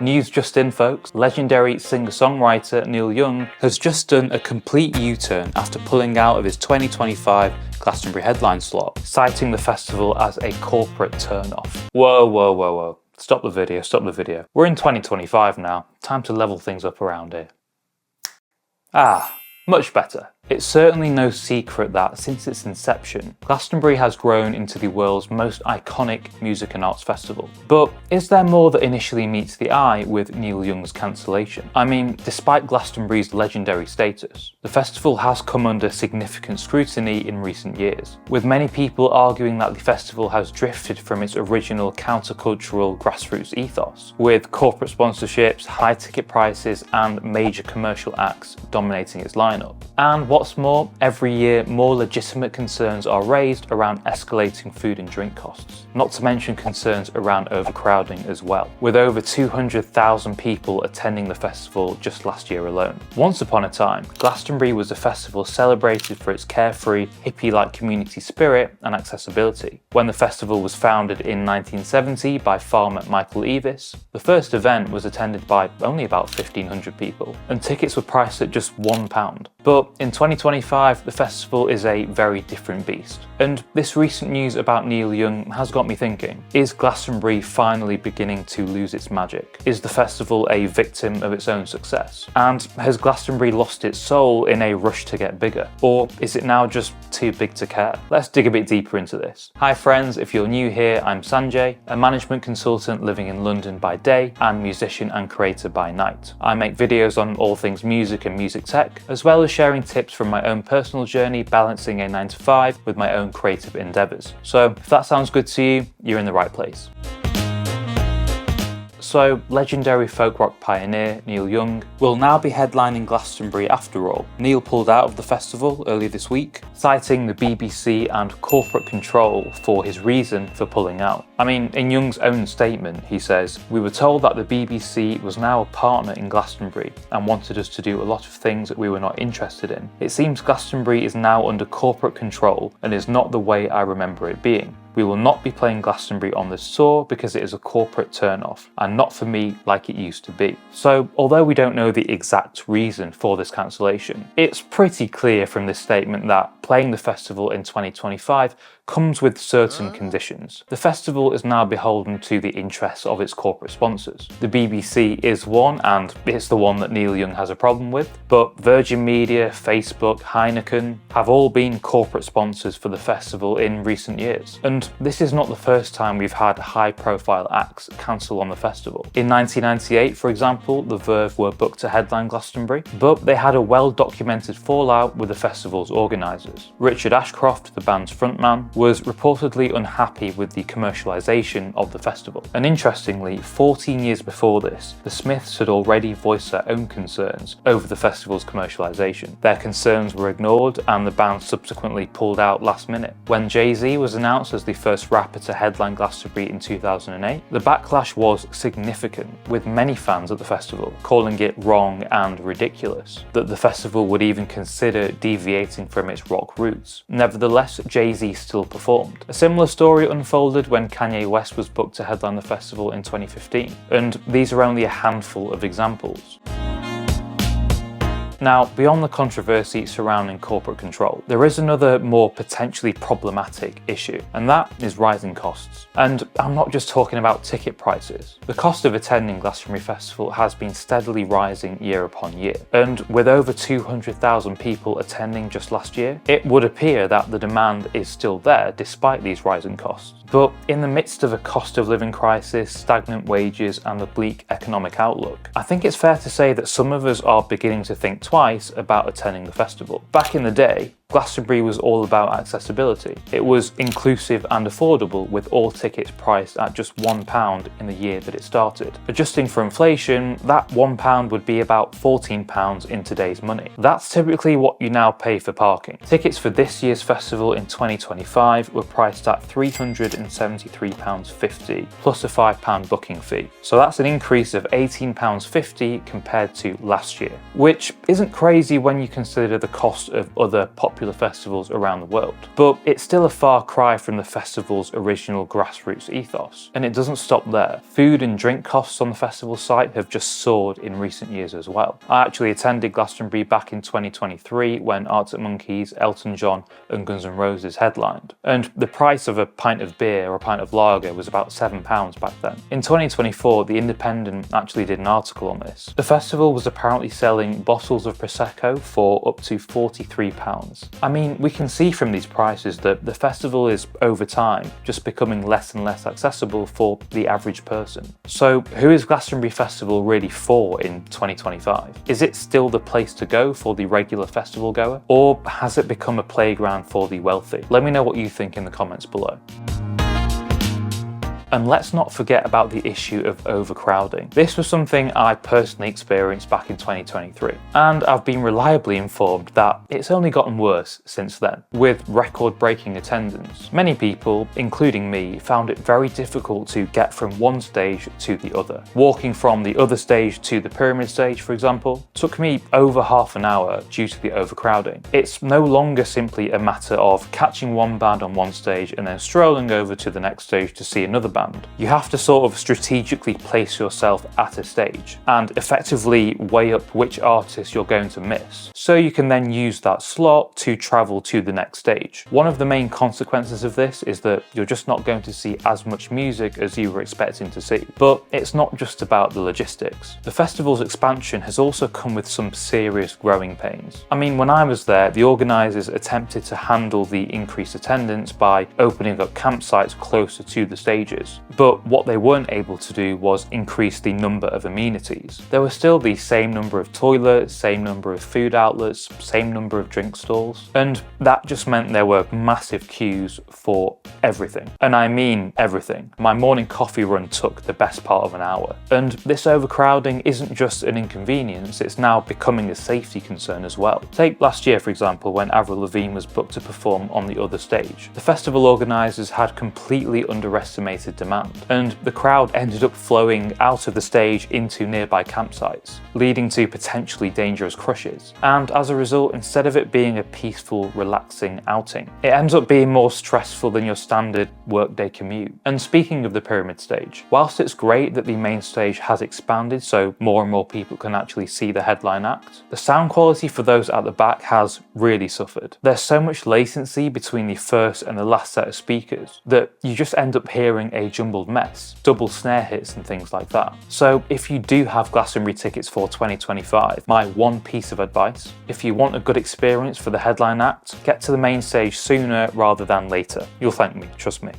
News just in, folks. Legendary singer-songwriter Neil Young has just done a complete U-turn after pulling out of his 2025 Glastonbury headline slot, citing the festival as a corporate turn-off. Whoa, whoa, whoa, whoa. Stop the video, stop the video. We're in 2025 now. Time to level things up around here. Much better. It's certainly no secret that, since its inception, Glastonbury has grown into the world's most iconic music and arts festival. But is there more that initially meets the eye with Neil Young's cancellation? I mean, despite Glastonbury's legendary status, the festival has come under significant scrutiny in recent years, with many people arguing that the festival has drifted from its original countercultural grassroots ethos, with corporate sponsorships, high ticket prices, and major commercial acts dominating its lineup. And what's more, every year more legitimate concerns are raised around escalating food and drink costs, not to mention concerns around overcrowding as well, with over 200,000 people attending the festival just last year alone. Once upon a time, Glastonbury was a festival celebrated for its carefree, hippie-like community spirit and accessibility. When the festival was founded in 1970 by farmer Michael Eavis, the first event was attended by only about 1,500 people, and tickets were priced at just £1. But in 2025, the festival is a very different beast. And this recent news about Neil Young has got me thinking, is Glastonbury finally beginning to lose its magic? Is the festival a victim of its own success? And has Glastonbury lost its soul in a rush to get bigger? Or is it now just too big to care? Let's dig a bit deeper into this. Hi friends, if you're new here, I'm Sanjay, a management consultant living in London by day and musician and creator by night. I make videos on all things music and music tech, as well as sharing tips from my own personal journey balancing a 9-to-5 with my own creative endeavours. So if that sounds good to you, you're in the right place. So, legendary folk rock pioneer Neil Young will now be headlining Glastonbury after all. Neil pulled out of the festival earlier this week, citing the BBC and corporate control for his reason for pulling out. I mean, in Young's own statement, he says, "We were told that the BBC was now a partner in Glastonbury and wanted us to do a lot of things that we were not interested in. It seems Glastonbury is now under corporate control and is not the way I remember it being. We will not be playing Glastonbury on this tour because it is a corporate turn-off and not for me like it used to be." So, although we don't know the exact reason for this cancellation, it's pretty clear from this statement that playing the festival in 2025 comes with certain conditions. The festival is now beholden to the interests of its corporate sponsors. The BBC is one, and it's the one that Neil Young has a problem with, but Virgin Media, Facebook, Heineken have all been corporate sponsors for the festival in recent years. And this is not the first time we've had high-profile acts cancel on the festival. In 1998, for example, The Verve were booked to headline Glastonbury, but they had a well-documented fallout with the festival's organisers. Richard Ashcroft, the band's frontman, was reportedly unhappy with the commercialisation of the festival. And interestingly, 14 years before this, the Smiths had already voiced their own concerns over the festival's commercialisation. Their concerns were ignored and the band subsequently pulled out last minute. When Jay-Z was announced as the first rapper to headline Glastonbury in 2008, the backlash was significant, with many fans at the festival calling it wrong and ridiculous that the festival would even consider deviating from its rock roots. Nevertheless, Jay-Z still performed. A similar story unfolded when Kanye West was booked to headline the festival in 2015, and these are only a handful of examples. Now, beyond the controversy surrounding corporate control, there is another more potentially problematic issue, and that is rising costs. And I'm not just talking about ticket prices. The cost of attending Glastonbury Festival has been steadily rising year upon year, and with over 200,000 people attending just last year, it would appear that the demand is still there despite these rising costs. But in the midst of a cost of living crisis, stagnant wages, and a bleak economic outlook, I think it's fair to say that some of us are beginning to think twice about attending the festival. Back in the day, Glastonbury was all about accessibility. It was inclusive and affordable, with all tickets priced at just £1 in the year that it started. Adjusting for inflation, that £1 would be about £14 in today's money. That's typically what you now pay for parking. Tickets for this year's festival in 2025 were priced at £373.50 plus a £5 booking fee. So that's an increase of £18.50 compared to last year, which isn't crazy when you consider the cost of other popular popular festivals around the world. But it's still a far cry from the festival's original grassroots ethos. And it doesn't stop there. Food and drink costs on the festival site have just soared in recent years as well. I actually attended Glastonbury back in 2023 when Arctic Monkeys, Elton John and Guns N' Roses headlined. And the price of a pint of beer or a pint of lager was about £7 back then. In 2024, The Independent actually did an article on this. The festival was apparently selling bottles of Prosecco for up to £43. I mean, we can see from these prices that the festival is, over time, just becoming less and less accessible for the average person. So who is Glastonbury Festival really for in 2025? Is it still the place to go for the regular festival goer? Or has it become a playground for the wealthy? Let me know what you think in the comments below. And let's not forget about the issue of overcrowding. This was something I personally experienced back in 2023, and I've been reliably informed that it's only gotten worse since then, with record-breaking attendance. Many people, including me, found it very difficult to get from one stage to the other. Walking from the other stage to the pyramid stage, for example, took me over half an hour due to the overcrowding. It's no longer simply a matter of catching one band on one stage and then strolling over to the next stage to see another band. You have to sort of strategically place yourself at a stage and effectively weigh up which artists you're going to miss, so you can then use that slot to travel to the next stage. One of the main consequences of this is that you're just not going to see as much music as you were expecting to see. But it's not just about the logistics. The festival's expansion has also come with some serious growing pains. I mean, when I was there, the organisers attempted to handle the increased attendance by opening up campsites closer to the stages. But what they weren't able to do was increase the number of amenities. There were still the same number of toilets, same number of food outlets, same number of drink stalls, and that just meant there were massive queues for everything. And I mean everything. My morning coffee run took the best part of an hour. And this overcrowding isn't just an inconvenience, it's now becoming a safety concern as well. Take last year, for example, when Avril Lavigne was booked to perform on the other stage. The festival organisers had completely underestimated demand, and the crowd ended up flowing out of the stage into nearby campsites, leading to potentially dangerous crushes. And as a result, instead of it being a peaceful, relaxing outing, it ends up being more stressful than your standard workday commute. And speaking of the pyramid stage, whilst it's great that the main stage has expanded so more and more people can actually see the headline act, the sound quality for those at the back has really suffered. There's so much latency between the first and the last set of speakers that you just end up hearing a jumbled mess, double snare hits and things like that. So if you do have Glastonbury tickets for 2025, my one piece of advice: if you want a good experience for the headline act, get to the main stage sooner rather than later. You'll thank me, trust me.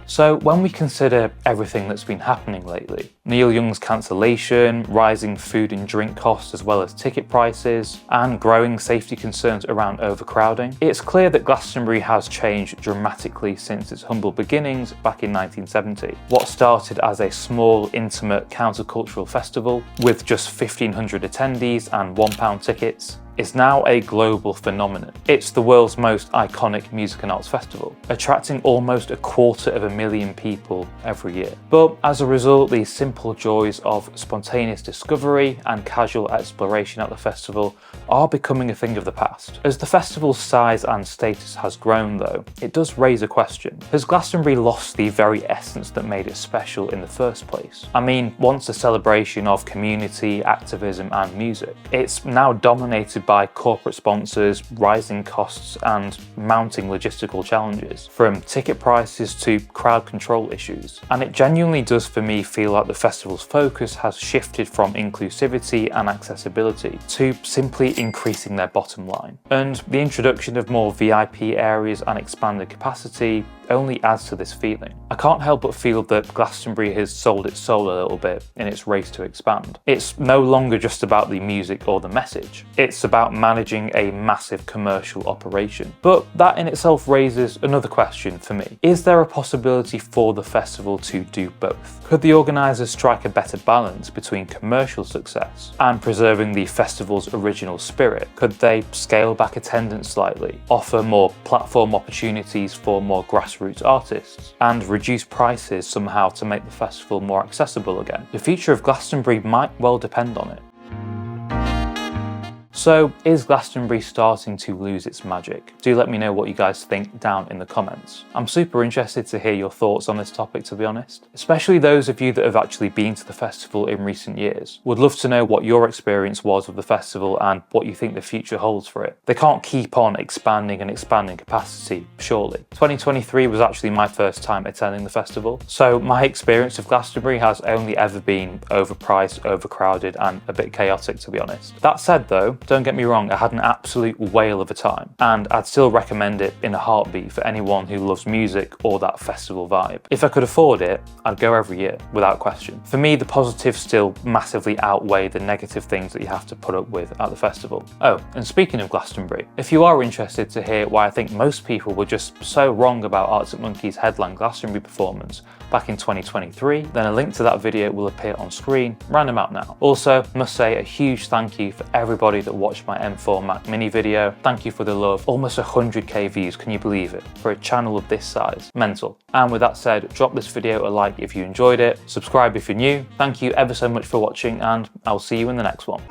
So when we consider everything that's been happening lately, Neil Young's cancellation, rising food and drink costs as well as ticket prices, and growing safety concerns around overcrowding, it's clear that Glastonbury has changed dramatically since its humble beginnings back in 1970. What started as a small, intimate countercultural festival with just 1,500 attendees and £1 tickets is now a global phenomenon. It's the world's most iconic music and arts festival, attracting almost 250,000 people every year. But as a result, the simple joys of spontaneous discovery and casual exploration at the festival are becoming a thing of the past. As the festival's size and status has grown though, it does raise a question. Has Glastonbury lost the very essence that made it special in the first place? I mean, once a celebration of community, activism and music, it's now dominated by corporate sponsors, rising costs and mounting logistical challenges, from ticket prices to crowd control issues. And it genuinely does for me feel like the festival's focus has shifted from inclusivity and accessibility to simply increasing their bottom line. And the introduction of more VIP areas and expanded capacity only adds to this feeling. I can't help but feel that Glastonbury has sold its soul a little bit in its race to expand. It's no longer just about the music or the message. It's about managing a massive commercial operation. But that in itself raises another question for me. Is there a possibility for the festival to do both? Could the organisers strike a better balance between commercial success and preserving the festival's original spirit? Could they scale back attendance slightly, offer more platform opportunities for more grassroots artists, and reduce prices somehow to make the festival more accessible again? The future of Glastonbury might well depend on it. So is Glastonbury starting to lose its magic? Do let me know what you guys think down in the comments. I'm super interested to hear your thoughts on this topic, to be honest, especially those of you that have actually been to the festival in recent years. Would love to know what your experience was of the festival and what you think the future holds for it. They can't keep on expanding and expanding capacity, surely. 2023 was actually my first time attending the festival, so my experience of Glastonbury has only ever been overpriced, overcrowded and a bit chaotic, to be honest. That said though, don't get me wrong, I had an absolute whale of a time, and I'd still recommend it in a heartbeat for anyone who loves music or that festival vibe. If I could afford it, I'd go every year, without question. For me, the positives still massively outweigh the negative things that you have to put up with at the festival. Oh, and speaking of Glastonbury, if you are interested to hear why I think most people were just so wrong about Arctic Monkeys' headline Glastonbury performance back in 2023, then a link to that video will appear on screen right about now. Also, I must say a huge thank you for everybody that watched my M4 Mac mini video. Thank you for the love. Almost 100k views, can you believe it? For a channel of this size. Mental. And with that said, drop this video a like if you enjoyed it, subscribe if you're new. Thank you ever so much for watching, and I'll see you in the next one.